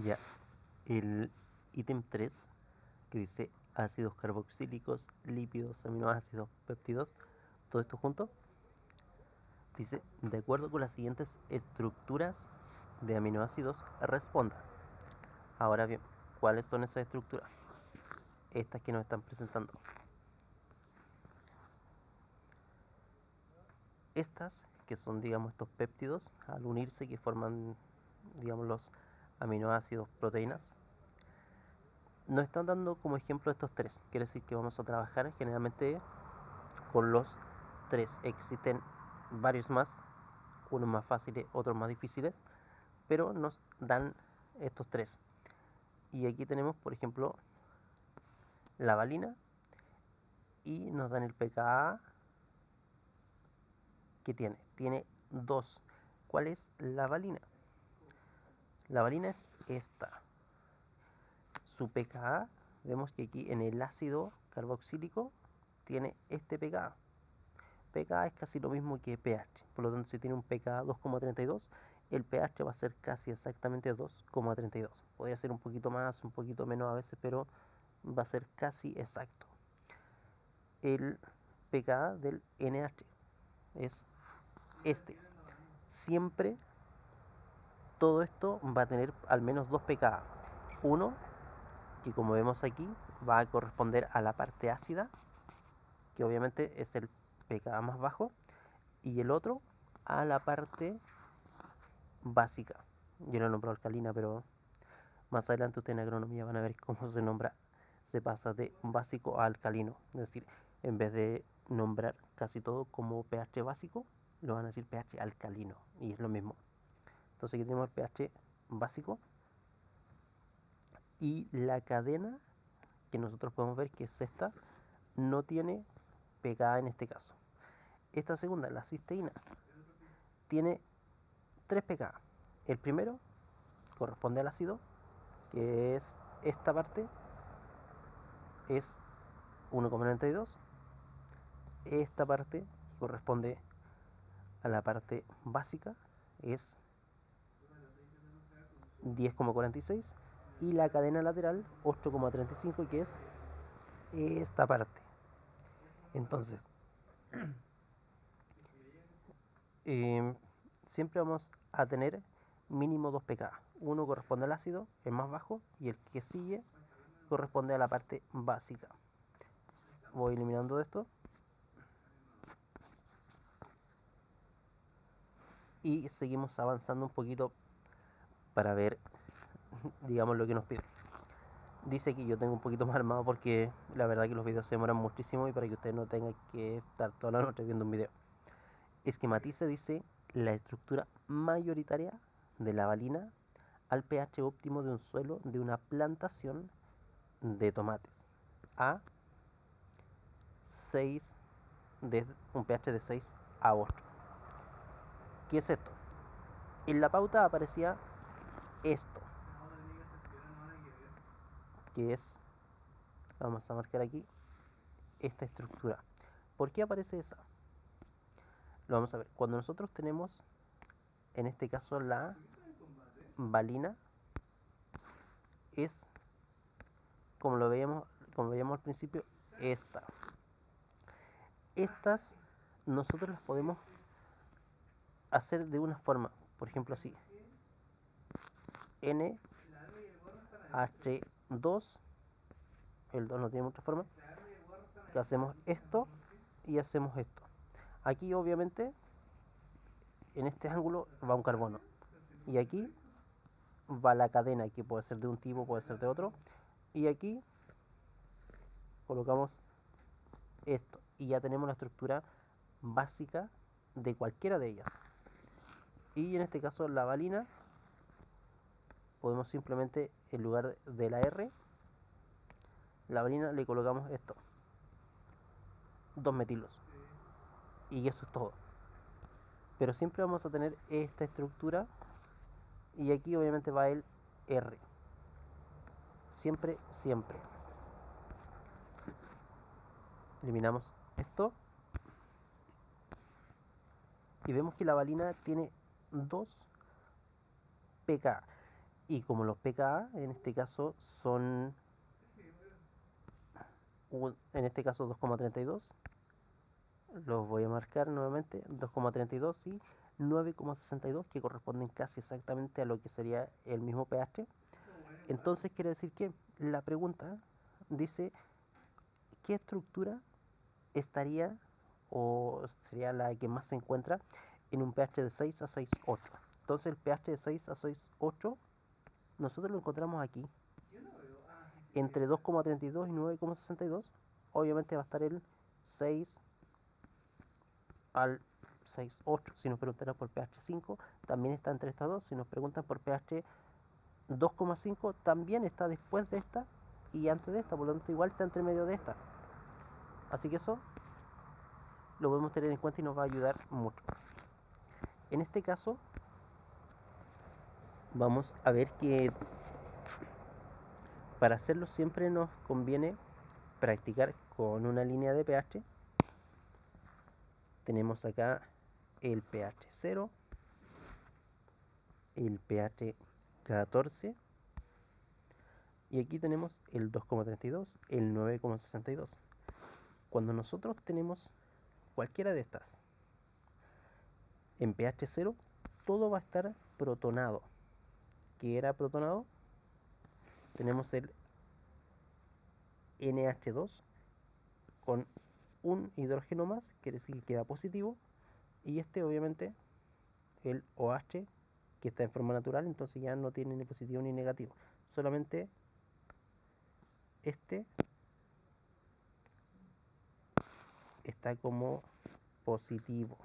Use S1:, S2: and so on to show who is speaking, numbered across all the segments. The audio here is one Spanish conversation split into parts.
S1: Ya, el ítem 3 que dice ácidos carboxílicos, lípidos, aminoácidos, péptidos, todo esto junto, dice, de acuerdo con las siguientes estructuras de aminoácidos, responda. Ahora bien, ¿cuáles son esas estructuras? Estas que nos están presentando. Estas, que son, digamos, estos péptidos, al unirse que forman, digamos, los aminoácidos, proteínas, nos están dando como ejemplo estos tres. Quiere decir que vamos a trabajar generalmente con los tres. Existen varios más, unos más fáciles, otros más difíciles, pero nos dan estos tres. Y aquí tenemos, por ejemplo, la valina y nos dan el pKa que tiene 2. ¿Cuál es la valina? La valina es esta. Su pKa, vemos que aquí en el ácido carboxílico tiene este pKa. pKa es casi lo mismo que pH, por lo tanto si tiene un pKa 2,32, el pH va a ser casi exactamente 2,32. Podría ser un poquito más, un poquito menos a veces, pero va a ser casi exacto. El pKa del NH es este. Siempre todo esto va a tener al menos 2 pKa. Uno, que como vemos aquí, va a corresponder a la parte ácida, que obviamente es el pKa más bajo, y el otro a la parte básica. Yo lo nombro alcalina, pero más adelante ustedes en agronomía van a ver cómo se nombra, se pasa de básico a alcalino. Es decir, en vez de nombrar casi todo como pH básico, lo van a decir pH alcalino, y es lo mismo. Entonces aquí tenemos el pH básico y la cadena que nosotros podemos ver que es esta, no tiene pKa en este caso. Esta segunda, la cisteína, tiene 3 pKa. El primero corresponde al ácido, que es esta parte, es 1,92. Esta parte, que corresponde a la parte básica, es 10,46. Y la cadena lateral, 8,35, que es esta parte. Entonces, eh, siempre vamos a tener mínimo 2 pKa. Uno corresponde al ácido, el más bajo, y el que sigue corresponde a la parte básica. Voy eliminando esto. Y seguimos avanzando un poquito para ver, digamos, lo que nos pide. Dice que yo tengo un poquito más armado porque la verdad que los videos se demoran muchísimo y para que ustedes no tengan que estar toda la noche viendo un video. Esquematiza, dice, la estructura mayoritaria de la valina al pH óptimo de un suelo de una plantación de tomates a 6, de un pH de 6 a 8. ¿Qué es esto? En la pauta aparecía esto, que es, vamos a marcar aquí, esta estructura. ¿Por qué aparece esa? Lo vamos a ver. Cuando nosotros tenemos, en este caso, la valina, es, como veíamos al principio, esta. Estas nosotros las podemos hacer de una forma, por ejemplo así, NH2, el 2 no tiene mucha forma, que hacemos esto y hacemos esto. Aquí obviamente en este ángulo va un carbono y aquí va la cadena, que puede ser de un tipo, puede ser de otro, y aquí colocamos esto y ya tenemos la estructura básica de cualquiera de ellas. Y en este caso la valina, podemos simplemente en lugar de la R, la valina le colocamos esto, 2 metilos, y eso es todo. Pero siempre vamos a tener esta estructura y aquí obviamente va el R, siempre, siempre. Eliminamos esto y vemos que la valina tiene 2 pKa. Y como los pKa en este caso son, en este caso 2,32, los voy a marcar nuevamente, 2,32 y 9,62, que corresponden casi exactamente a lo que sería el mismo pH. Entonces quiere decir que la pregunta dice qué estructura estaría o sería la que más se encuentra en un pH de 6 a 6,8. Entonces el pH de 6 a 6,8 nosotros lo encontramos aquí, entre 2,32 y 9,62. Obviamente va a estar el 6 al 6,8. Si nos preguntan por pH 5, también está entre estas dos. Si nos preguntan por pH 2,5, también está después de esta y antes de esta, por lo tanto igual está entre medio de esta. Así que eso lo podemos tener en cuenta y nos va a ayudar mucho. En este caso vamos a ver que para hacerlo siempre nos conviene practicar con una línea de pH. Tenemos acá el pH 0, el pH 14 y aquí tenemos el 2,32, el 9,62. Cuando nosotros tenemos cualquiera de estas en pH 0, todo va a estar protonado. ¿Qué era protonado? Tenemos el NH2 con un hidrógeno más, quiere decir que queda positivo, y este obviamente el OH, que está en forma natural, entonces ya no tiene ni positivo ni negativo, solamente este está como positivo.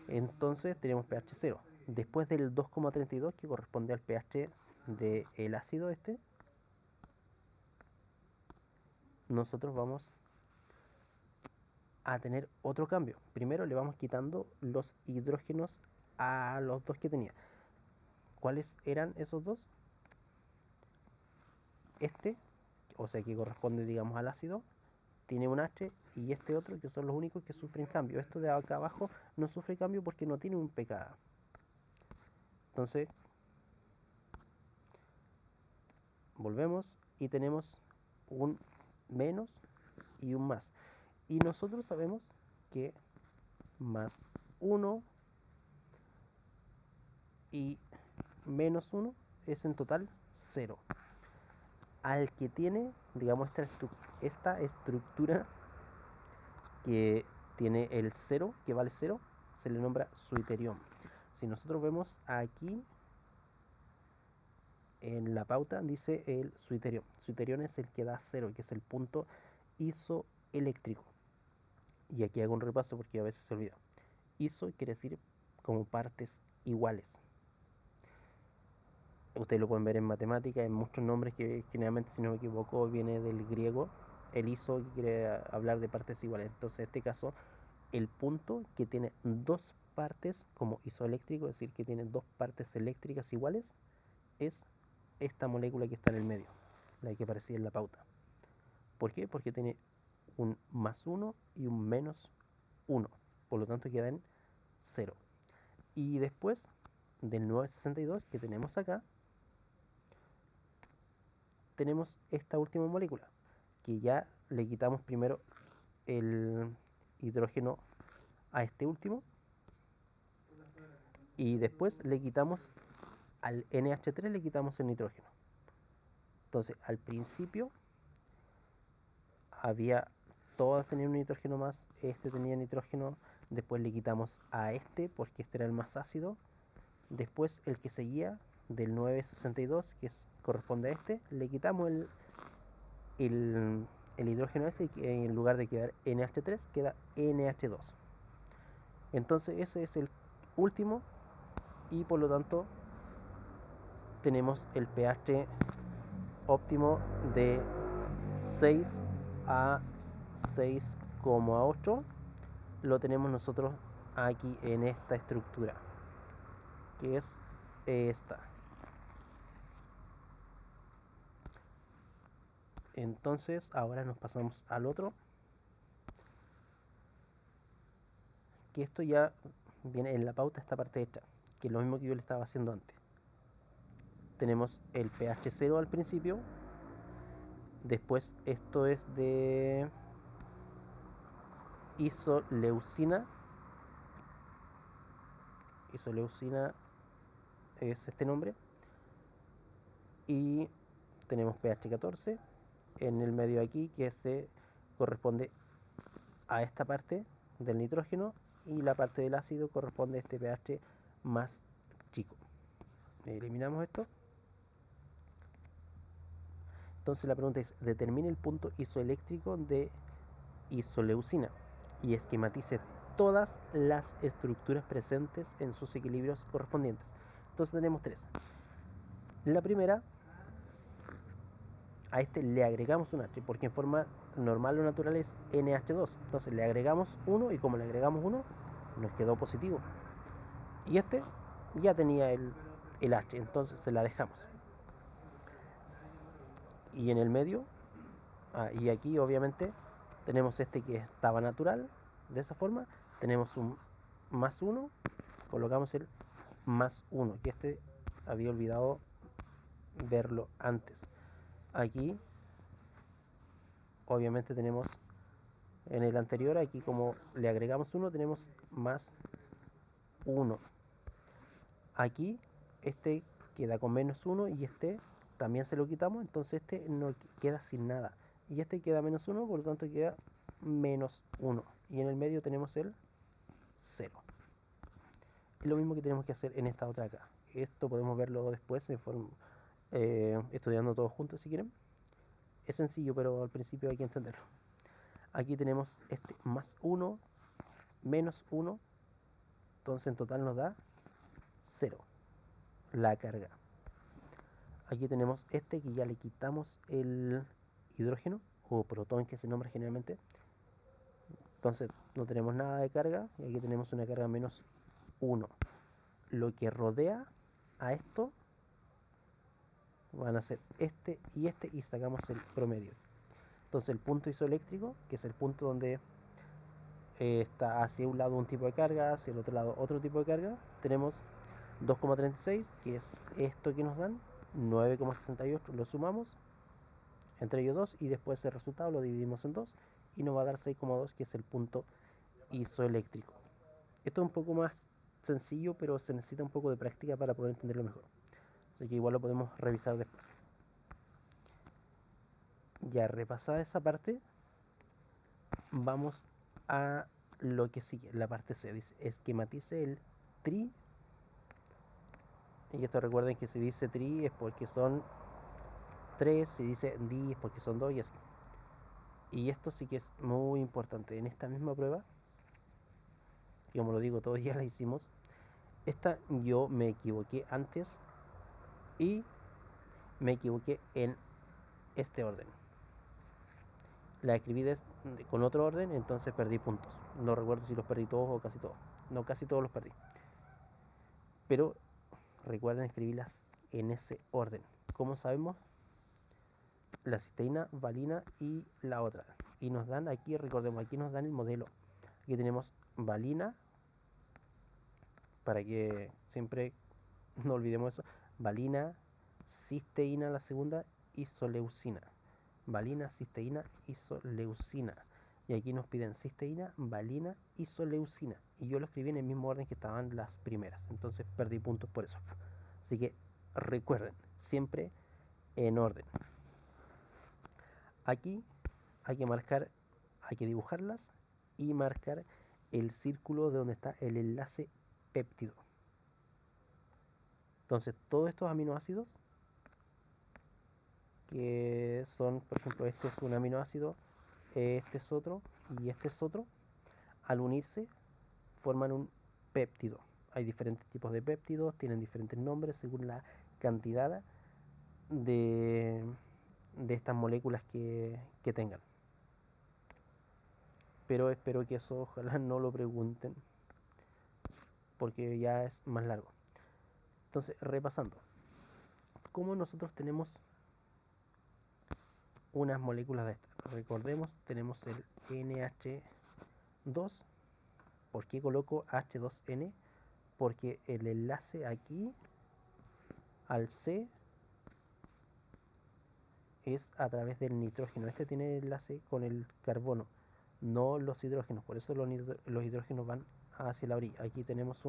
S1: Entonces tenemos pH 0. Después del 2,32, que corresponde al pH del ácido este, nosotros vamos a tener otro cambio. Primero le vamos quitando los hidrógenos a los dos que tenía. ¿Cuáles eran esos dos? Este, o sea que corresponde digamos al ácido, tiene un H, y este otro, que son los únicos que sufren cambio. Esto de acá abajo no sufre cambio porque no tiene un pKa. Entonces volvemos y tenemos un menos y un más. Y nosotros sabemos que más 1 y menos 1 es en total 0. Al que tiene, digamos, esta estructura que tiene el 0, que vale 0, se le nombra suiterión. Si nosotros vemos aquí en la pauta, dice el suiterión. Suiterión es el que da 0, que es el punto isoeléctrico. Y aquí hago un repaso porque a veces se olvida. Iso quiere decir como partes iguales. Ustedes lo pueden ver en matemáticas, en muchos nombres que generalmente, si no me equivoco, viene del griego. El iso quiere hablar de partes iguales. Entonces, en este caso, el punto que tiene dos partes como isoeléctrico, es decir, que tiene dos partes eléctricas iguales, es esta molécula que está en el medio, la que aparecía en la pauta. ¿Por qué? Porque tiene un más 1 y un menos 1. Por lo tanto, queda en 0. Y después del 962 que tenemos acá, tenemos esta última molécula, que ya le quitamos primero el hidrógeno a este último, y después le quitamos al NH3, le quitamos el nitrógeno. Entonces, al principio había, todas tenían un nitrógeno más, este tenía nitrógeno, después le quitamos a este porque este era el más ácido, después el que seguía del 962, que corresponde a este, le quitamos el hidrógeno ese, y en lugar de quedar NH3 queda NH2. Entonces ese es el último, y por lo tanto tenemos el pH óptimo de 6 a 6,8. Lo tenemos nosotros aquí en esta estructura, que es esta. Entonces ahora nos pasamos al otro, que esto ya viene en la pauta, esta parte hecha, que es lo mismo que yo le estaba haciendo antes. tenemos el pH 0 al principio. Después esto es de isoleucina. Isoleucina es este nombre. Y tenemos pH 14 en el medio aquí, que se corresponde a esta parte del nitrógeno, y la parte del ácido corresponde a este pH más chico. Eliminamos esto. Entonces la pregunta es: determine el punto isoeléctrico de isoleucina y esquematice todas las estructuras presentes en sus equilibrios correspondientes. Entonces tenemos tres. La primera, a este le agregamos un H, porque en forma normal o natural es NH2. Entonces le agregamos 1, y como le agregamos 1, nos quedó positivo. Y este ya tenía el H, entonces se la dejamos. Y en el medio, y aquí obviamente tenemos este que estaba natural, de esa forma. Tenemos un más 1, colocamos el más 1, que este había olvidado verlo antes. Aquí obviamente tenemos en el anterior, aquí como le agregamos 1, tenemos más 1. Aquí este queda con menos 1 y este también se lo quitamos, entonces este no queda sin nada. Y este queda menos 1, por lo tanto queda menos 1. Y en el medio tenemos el 0. Es lo mismo que tenemos que hacer en esta otra acá. Esto podemos verlo después estudiando todos juntos si quieren. Es sencillo, pero al principio hay que entenderlo. Aquí tenemos este más 1, menos 1. Entonces en total nos da 0 la carga. Aquí tenemos este que ya le quitamos el hidrógeno o protón, que se nombra generalmente. Entonces no tenemos nada de carga, y aquí tenemos una carga menos 1. Lo que rodea a esto van a ser este, y sacamos el promedio. Entonces el punto isoeléctrico, que es el punto donde está hacia un lado un tipo de carga, hacia el otro lado otro tipo de carga, tenemos 2,36, que es esto que nos dan, 9,68, lo sumamos entre ellos dos, y después el resultado lo dividimos en 2 y nos va a dar 6,2, que es el punto isoeléctrico. Esto es un poco más sencillo, pero se necesita un poco de práctica para poder entenderlo mejor, así que igual lo podemos revisar después. Ya repasada esa parte, vamos a lo que sigue, la parte C. Dice: esquematice el tri. Y esto recuerden que si dice tri es porque son 3, si dice di es porque son 2, y así. Y esto sí que es muy importante. En esta misma prueba, que como lo digo, todos ya la hicimos, esta yo me equivoqué antes y me equivoqué en este orden. La escribí con otro orden, entonces perdí puntos. No recuerdo si los perdí todos o casi todos. No, casi todos los perdí. Pero recuerden escribirlas en ese orden. ¿Cómo sabemos? La cisteína, valina y la otra. Y nos dan aquí, recordemos, aquí nos dan el modelo. Aquí tenemos valina, para que siempre no olvidemos eso. Valina, cisteína la segunda, isoleucina. Valina, cisteína, isoleucina. Y aquí nos piden cisteína, valina, isoleucina. Y yo lo escribí en el mismo orden que estaban las primeras. Entonces perdí puntos por eso. Así que recuerden, siempre en orden. Aquí hay que marcar, hay que dibujarlas y marcar el círculo de donde está el enlace péptido. Entonces todos estos aminoácidos, que son, por ejemplo, este es un aminoácido, este es otro y este es otro, al unirse forman un péptido. Hay diferentes tipos de péptidos, tienen diferentes nombres según la cantidad de estas moléculas que tengan. Pero espero que eso ojalá no lo pregunten, porque ya es más largo. Entonces, repasando, ¿cómo nosotros tenemos unas moléculas de estas? Recordemos, tenemos el NH2. ¿Por qué coloco H2N? Porque el enlace aquí al C es a través del nitrógeno. Este tiene enlace con el carbono, no los hidrógenos. Por eso los hidrógenos van hacia la orilla. Aquí tenemos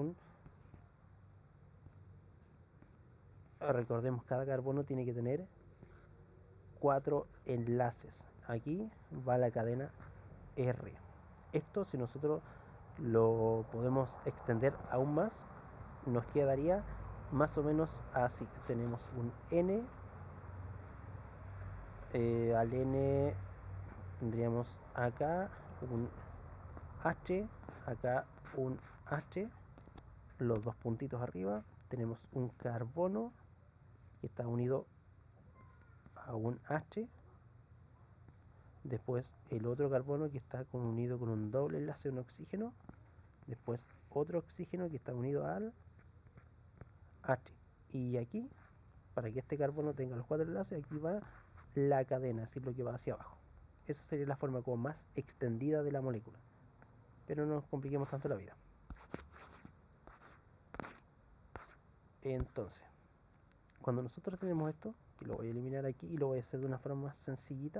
S1: recordemos, cada carbono tiene que tener 4 enlaces. Aquí va la cadena R. Esto, si nosotros lo podemos extender aún más, nos quedaría más o menos así. Tenemos un N, al N tendríamos acá un H, acá un H, los dos puntitos arriba. Tenemos un carbono que está unido a un H, después el otro carbono que está unido con un doble enlace, un oxígeno, después otro oxígeno que está unido al H. Y aquí, para que este carbono tenga los 4 enlaces, aquí va la cadena, es decir, lo que va hacia abajo. Esa sería la forma como más extendida de la molécula. Pero no nos compliquemos tanto la vida. Entonces, cuando nosotros tenemos esto, que lo voy a eliminar aquí y lo voy a hacer de una forma más sencillita,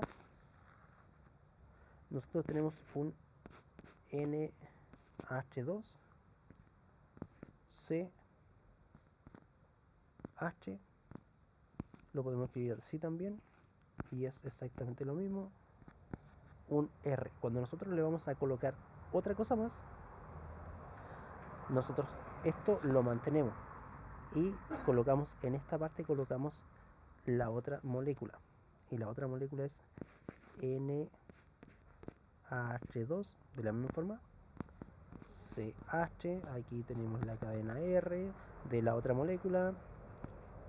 S1: nosotros tenemos un NH2 CH, lo podemos escribir así también, y es exactamente lo mismo, un R. Cuando nosotros le vamos a colocar otra cosa más, nosotros esto lo mantenemos y colocamos en esta parte, colocamos la otra molécula, y la otra molécula es NH2, de la misma forma, CH, aquí tenemos la cadena R de la otra molécula,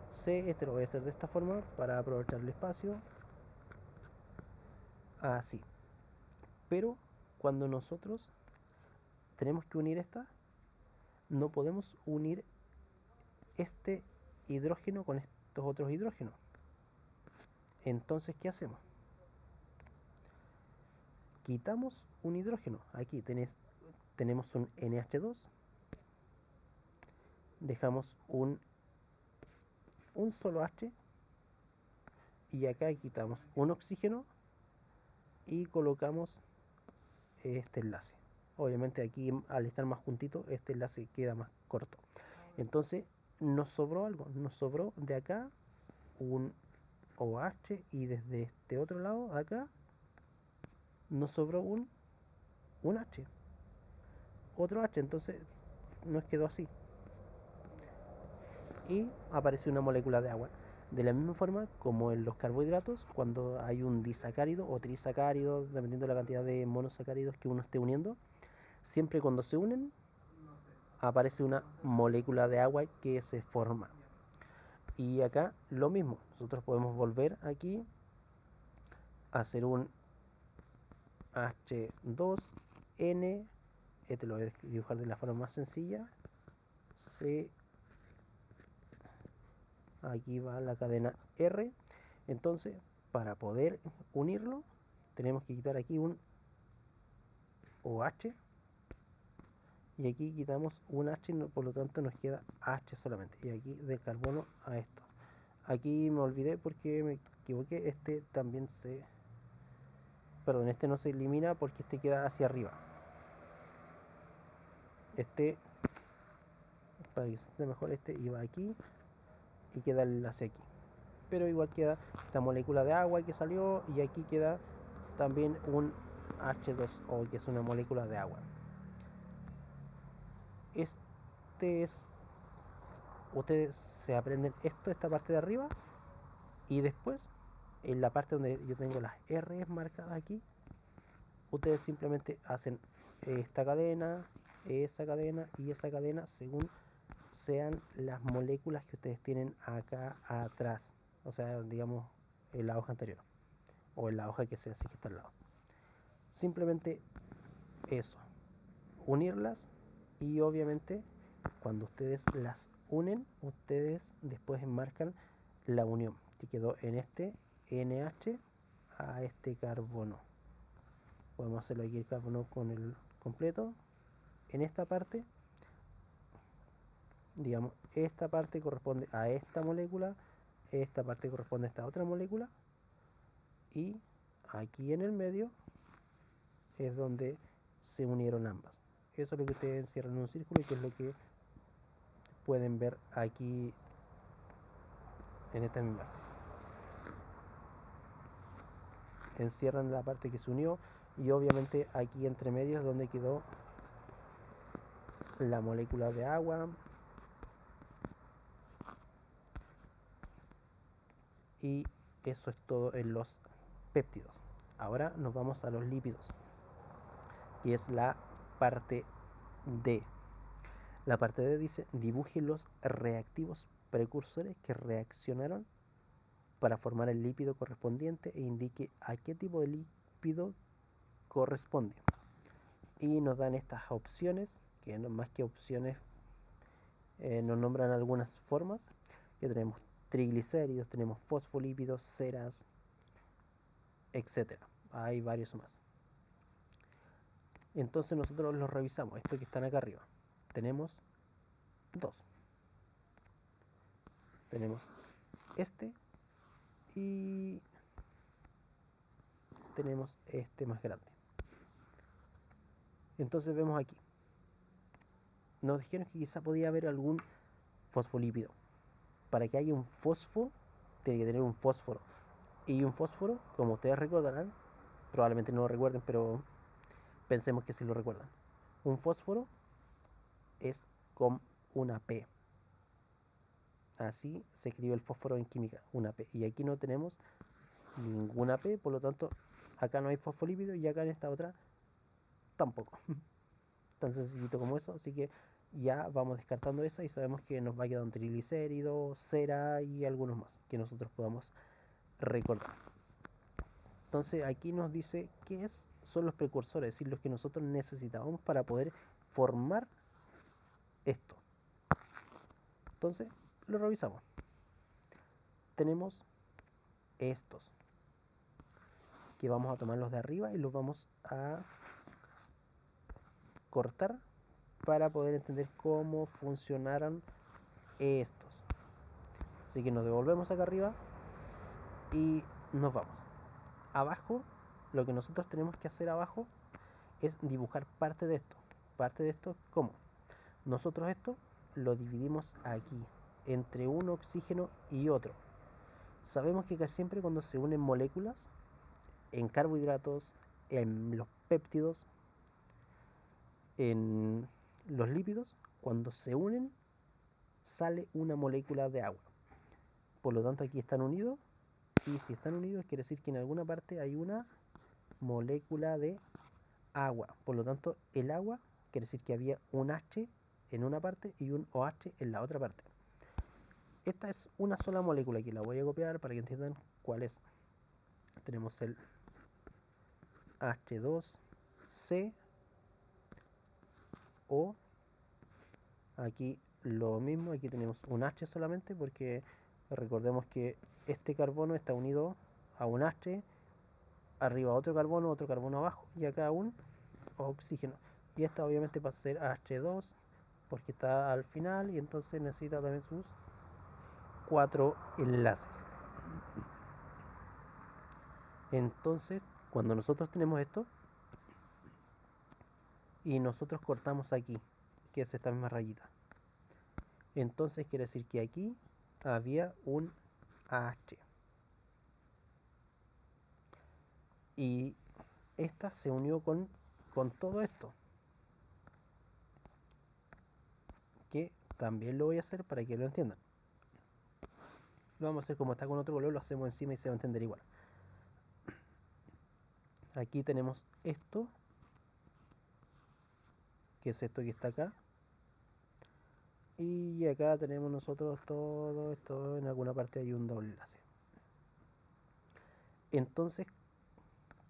S1: C, este lo voy a hacer de esta forma para aprovechar el espacio, así. Pero cuando nosotros tenemos que unir esta, no podemos unir este hidrógeno con estos otros hidrógenos. Entonces, ¿qué hacemos? Quitamos un hidrógeno. Aquí tenemos un NH2, dejamos un solo H, y acá quitamos un oxígeno y colocamos este enlace. Obviamente aquí, al estar más juntito, este enlace queda más corto. Entonces nos sobró algo, nos sobró de acá un OH, y desde este otro lado de acá nos sobró un H, otro H. Entonces nos quedó así y apareció una molécula de agua. De la misma forma como en los carbohidratos, cuando hay un disacárido o trisacárido, dependiendo de la cantidad de monosacáridos que uno esté uniendo, siempre cuando se unen aparece una molécula de agua que se forma. Y acá lo mismo, nosotros podemos volver aquí a hacer un H2N, este lo voy a dibujar de la forma más sencilla, C, aquí va la cadena R. Entonces, para poder unirlo, tenemos que quitar aquí un OH, y aquí quitamos un H, por lo tanto nos queda H solamente, y aquí del carbono a esto. Aquí me olvidé porque me equivoqué, este también este no se elimina porque este queda hacia arriba. Este, para que se entienda mejor, este iba aquí y queda el enlace aquí. Pero igual queda esta molécula de agua que salió, y aquí queda también un H2O, que es una molécula de agua. Ustedes se aprenden esta parte de arriba, y después en la parte donde yo tengo las R marcadas aquí, ustedes simplemente hacen esta cadena, esa cadena y esa cadena según sean las moléculas que ustedes tienen acá atrás, o sea, digamos en la hoja anterior o en la hoja que sea, así que está al lado. Simplemente eso, unirlas, y obviamente cuando ustedes las unen, ustedes después enmarcan la unión que quedó en este NH a este carbono. Podemos hacerlo aquí el carbono con el completo. En esta parte, digamos, esta parte corresponde a esta molécula, esta parte corresponde a esta otra molécula, y aquí en el medio es donde se unieron ambas. Eso es lo que ustedes encierran en un círculo y que es lo que pueden ver aquí en esta misma parte. Encierran la parte que se unió y obviamente aquí entre medio es donde quedó la molécula de agua y eso es todo en los péptidos. Ahora nos vamos a los lípidos, y es la parte D. La parte D dice: dibuje los reactivos precursores que reaccionaron para formar el lípido correspondiente e indique a qué tipo de lípido corresponde. Y nos dan estas opciones, que no más que opciones, nos nombran algunas formas, que tenemos triglicéridos, tenemos fosfolípidos, ceras, etcétera. Hay varios más. Entonces nosotros los revisamos, estos que están acá arriba. Tenemos dos. Tenemos este y tenemos este más grande. Entonces vemos aquí. Nos dijeron que quizá podía haber algún fosfolípido. Para que haya un fosfo, tiene que tener un fósforo. Y un fósforo, como ustedes recordarán, probablemente no lo recuerden, pero pensemos que sí lo recuerdan. Un fósforo es con una P. Así se escribe el fósforo en química, una P. Y aquí no tenemos ninguna P, por lo tanto, acá no hay fosfolípido y acá en esta otra tampoco. Tan sencillito como eso, así que ya vamos descartando esa y sabemos que nos va a quedar un triglicérido, cera y algunos más que nosotros podamos recordar. Entonces aquí nos dice qué son los precursores, es decir, los que nosotros necesitamos para poder formar esto. Entonces lo revisamos. Tenemos estos, que vamos a tomar los de arriba y los vamos a cortar para poder entender cómo funcionaron estos. Así que nos devolvemos acá arriba y nos vamos. Abajo, lo que nosotros tenemos que hacer abajo es dibujar parte de esto. Parte de esto, ¿cómo? Nosotros esto lo dividimos aquí, entre un oxígeno y otro. Sabemos que casi siempre cuando se unen moléculas, en carbohidratos, en los péptidos, en los lípidos, cuando se unen, sale una molécula de agua. Por lo tanto, aquí están unidos, y si están unidos quiere decir que en alguna parte hay una molécula de agua. Por lo tanto, el agua quiere decir que había un H en una parte y un OH en la otra parte. Esta es una sola molécula que la voy a copiar para que entiendan cuál es. Tenemos el H2C O. Aquí lo mismo, aquí tenemos un H solamente porque recordemos que este carbono está unido a un H, arriba otro carbono abajo y acá un oxígeno. Y esta obviamente va a ser H2 porque está al final y entonces necesita también sus 4 enlaces. Entonces, cuando nosotros tenemos esto y nosotros cortamos aquí, que es esta misma rayita, entonces quiere decir que aquí había un AH. Y esta se unió con todo esto, que también lo voy a hacer para que lo entiendan. Lo vamos a hacer como está con otro color, lo hacemos encima y se va a entender igual. Aquí tenemos esto, que es esto que está acá. Y acá tenemos nosotros todo esto, en alguna parte hay un doble enlace. Entonces,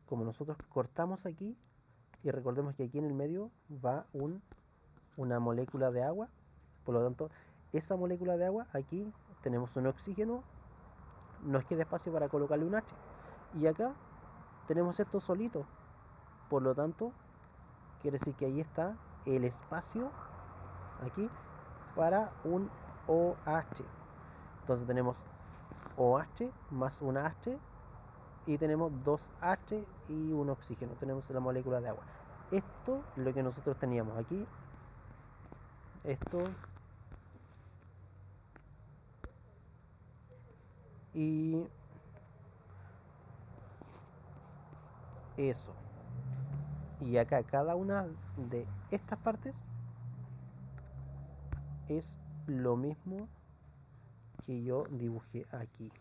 S1: como nosotros cortamos aquí, y recordemos que aquí en el medio va una molécula de agua, por lo tanto, esa molécula de agua, aquí tenemos un oxígeno, nos queda espacio para colocarle un H. Y acá tenemos esto solito, por lo tanto, quiere decir que ahí está el espacio, aquí, para un OH. Entonces tenemos OH más una H y tenemos 2H y un oxígeno, tenemos la molécula de agua. Esto es lo que nosotros teníamos aquí, esto y eso. Y acá cada una de estas partes es lo mismo que yo dibujé aquí,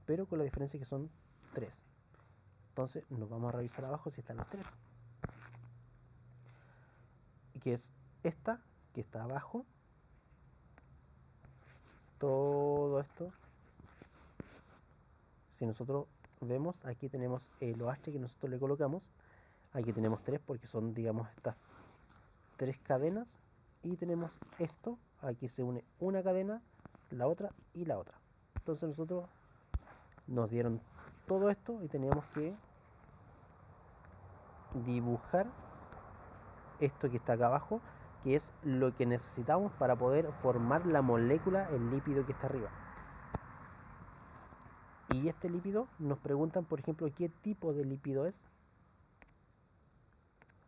S1: pero con la diferencia que son 3. Entonces nos vamos a revisar abajo si están las 3, que es esta que está abajo, todo esto. Si nosotros vemos, aquí tenemos el OH que nosotros le colocamos, aquí tenemos 3 porque son, digamos, estas 3 cadenas, y tenemos esto, aquí se une una cadena, la otra y la otra. Entonces nosotros nos dieron todo esto y teníamos que dibujar esto que está acá abajo, que es lo que necesitamos para poder formar la molécula, el lípido que está arriba. Y este lípido, nos preguntan, por ejemplo, qué tipo de lípido es.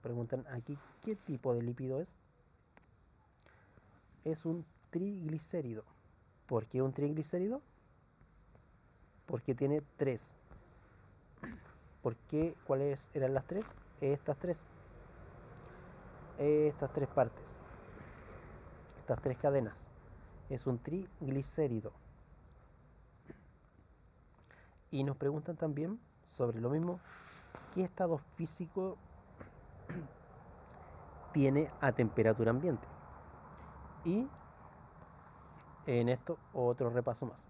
S1: Preguntan aquí qué tipo de lípido es. Es un triglicérido. ¿Por qué un triglicérido? Porque tiene 3. ¿Por qué? ¿Cuáles eran las 3? Estas 3. Estas 3 partes. Estas 3 cadenas. Es un triglicérido. Y nos preguntan también sobre lo mismo, ¿qué estado físico tiene a temperatura ambiente? Y en esto otro repaso más.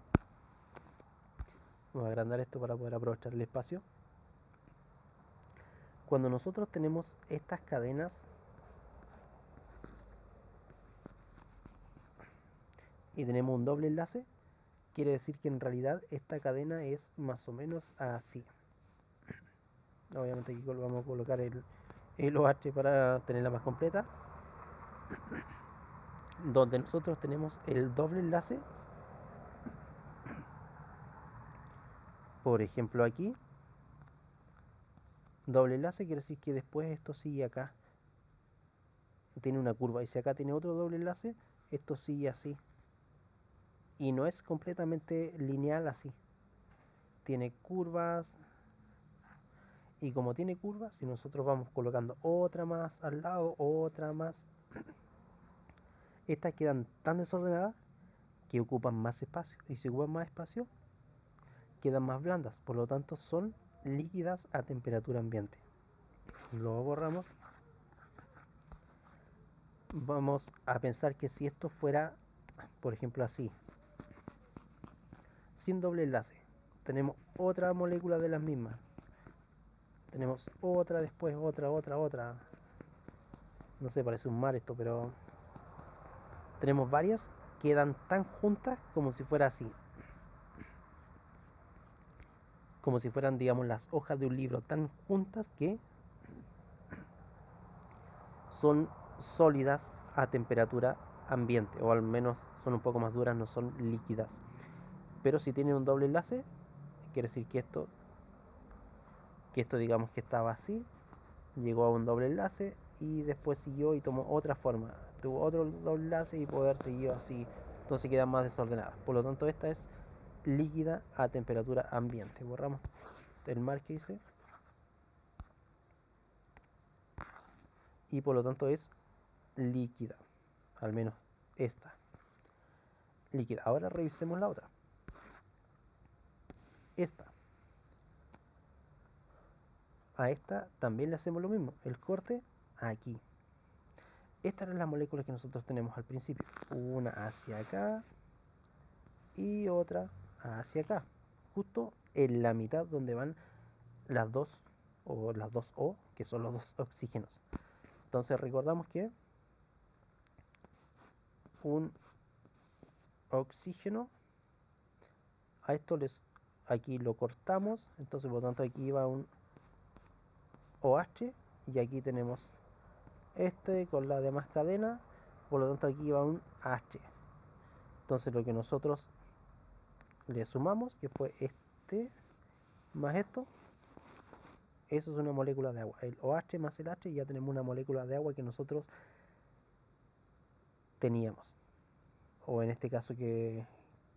S1: Vamos a agrandar esto para poder aprovechar el espacio. Cuando nosotros tenemos estas cadenas y tenemos un doble enlace, quiere decir que en realidad esta cadena es más o menos así. Obviamente aquí vamos a colocar el OH para tenerla más completa. Donde nosotros tenemos el doble enlace, por ejemplo aquí, doble enlace quiere decir que después esto sigue acá, tiene una curva, y si acá tiene otro doble enlace, esto sigue así, y no es completamente lineal así, tiene curvas, y como tiene curvas, si nosotros vamos colocando otra más al lado, otra más, estas quedan tan desordenadas que ocupan más espacio, y si ocupan más espacio quedan más blandas, por lo tanto son líquidas a temperatura ambiente. Lo borramos. Vamos a pensar que si esto fuera, por ejemplo, así, sin doble enlace, tenemos otra molécula de las mismas, tenemos otra, después otra, no sé, parece un mar esto, pero tenemos varias, quedan tan juntas como si fuera así, como si fueran, digamos, las hojas de un libro, tan juntas que son sólidas a temperatura ambiente, o al menos son un poco más duras, no son líquidas. Pero si tienen un doble enlace, quiere decir que esto digamos que estaba así, llegó a un doble enlace y después siguió y tomó otra forma, tuvo otro doble enlace y poder siguió así, entonces quedan más desordenadas. Por lo tanto esta es líquida a temperatura ambiente. Borramos el mar que hice y por lo tanto es líquida, al menos esta líquida. Ahora revisemos la otra, esta. A esta también le hacemos lo mismo, el corte aquí. Estas eran las moléculas que nosotros tenemos al principio, una hacia acá y otra hacia acá, justo en la mitad donde van las dos O, que son los dos oxígenos. Entonces recordamos que un oxígeno, a esto aquí lo cortamos, entonces por lo tanto aquí va un OH y aquí tenemos este con la demás cadena, por lo tanto aquí va un H. Entonces lo que nosotros le sumamos, que fue este, más esto, eso es una molécula de agua. El OH más el H, ya tenemos una molécula de agua que nosotros teníamos. O en este caso que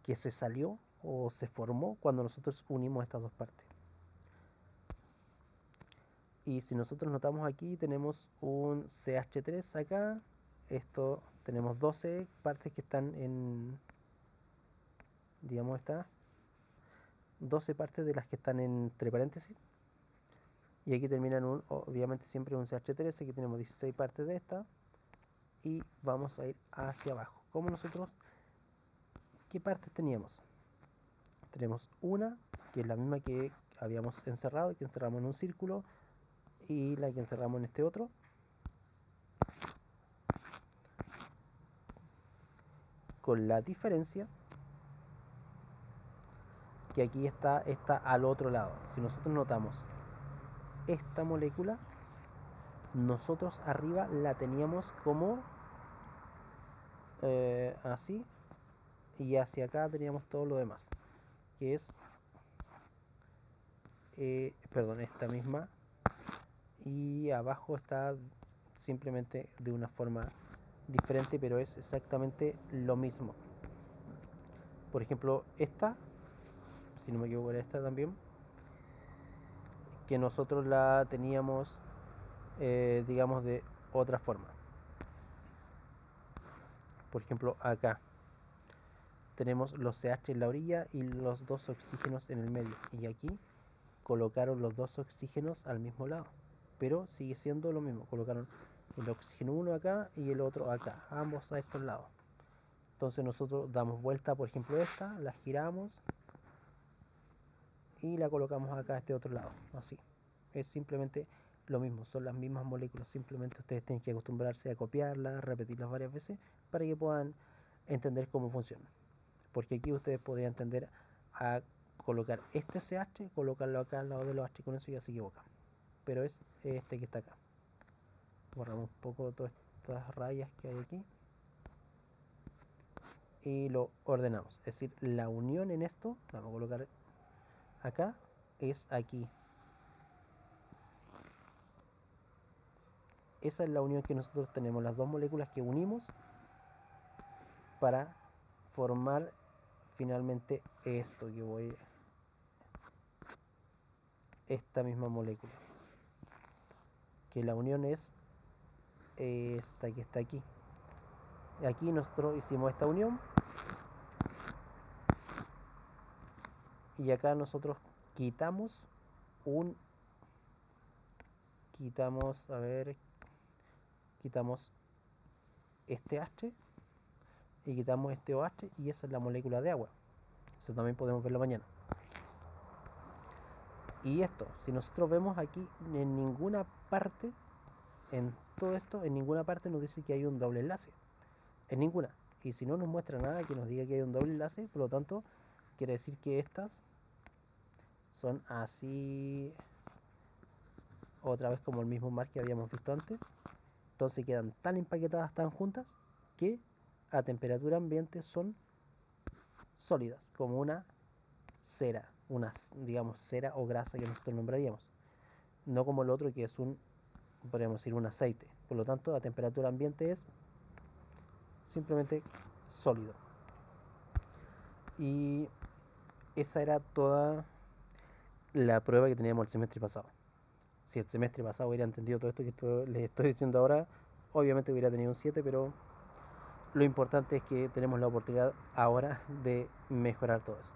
S1: se salió o se formó cuando nosotros unimos estas dos partes. Y si nosotros notamos aquí, tenemos un CH3 acá. Esto tenemos 12 partes que están en, digamos, está 12 partes de las que están entre paréntesis. Y aquí terminan obviamente siempre un CH3. Aquí tenemos 16 partes de esta. Y vamos a ir hacia abajo. Como nosotros, ¿qué partes teníamos? Tenemos una, que es la misma que habíamos encerrado y que encerramos en un círculo, y la que encerramos en este otro. Con la diferencia que aquí está al otro lado. Si nosotros notamos esta molécula, nosotros arriba la teníamos como así, y hacia acá teníamos todo lo demás, que es perdón, esta misma, y abajo está simplemente de una forma diferente, pero es exactamente lo mismo. Por ejemplo, esta, si no me equivoco, era esta también, que nosotros la teníamos digamos de otra forma. Por ejemplo, acá tenemos los CH en la orilla y los dos oxígenos en el medio, y aquí colocaron los dos oxígenos al mismo lado, pero sigue siendo lo mismo. Colocaron el oxígeno 1 acá y el otro acá, ambos a estos lados. Entonces nosotros damos vuelta, por ejemplo esta, la giramos y la colocamos acá a este otro lado, así. Es simplemente lo mismo, son las mismas moléculas, simplemente ustedes tienen que acostumbrarse a copiarlas, repetirlas varias veces para que puedan entender cómo funciona. Porque aquí ustedes podrían entender a colocar este CH, colocarlo acá al lado de los H, con eso ya se equivocan. Pero es este que está acá. Borramos un poco todas estas rayas que hay aquí y lo ordenamos. Es decir, la unión en esto, la vamos a colocar acá, es aquí. Esa es la unión que nosotros tenemos, las dos moléculas que unimos para formar finalmente esto que voy, esta misma molécula, que la unión es esta que está aquí. Aquí nosotros hicimos esta unión y acá nosotros quitamos a ver, quitamos este H y quitamos este OH, y esa es la molécula de agua. Eso también podemos verlo mañana. Y esto, si nosotros vemos aquí, en ninguna parte, en todo esto, en ninguna parte nos dice que hay un doble enlace. En ninguna. Y si no nos muestra nada que nos diga que hay un doble enlace, por lo tanto, quiere decir que estas son así, otra vez como el mismo mar que habíamos visto antes. Entonces quedan tan empaquetadas, tan juntas, que a temperatura ambiente son sólidas, como una cera, una, digamos, cera o grasa que nosotros nombraríamos. No como el otro que es podríamos decir, un aceite. Por lo tanto, a temperatura ambiente es simplemente sólido. Y esa era toda la prueba que teníamos el semestre pasado. Si el semestre pasado hubiera entendido todo esto que les estoy diciendo ahora, obviamente hubiera tenido un 7, pero lo importante es que tenemos la oportunidad ahora de mejorar todo eso.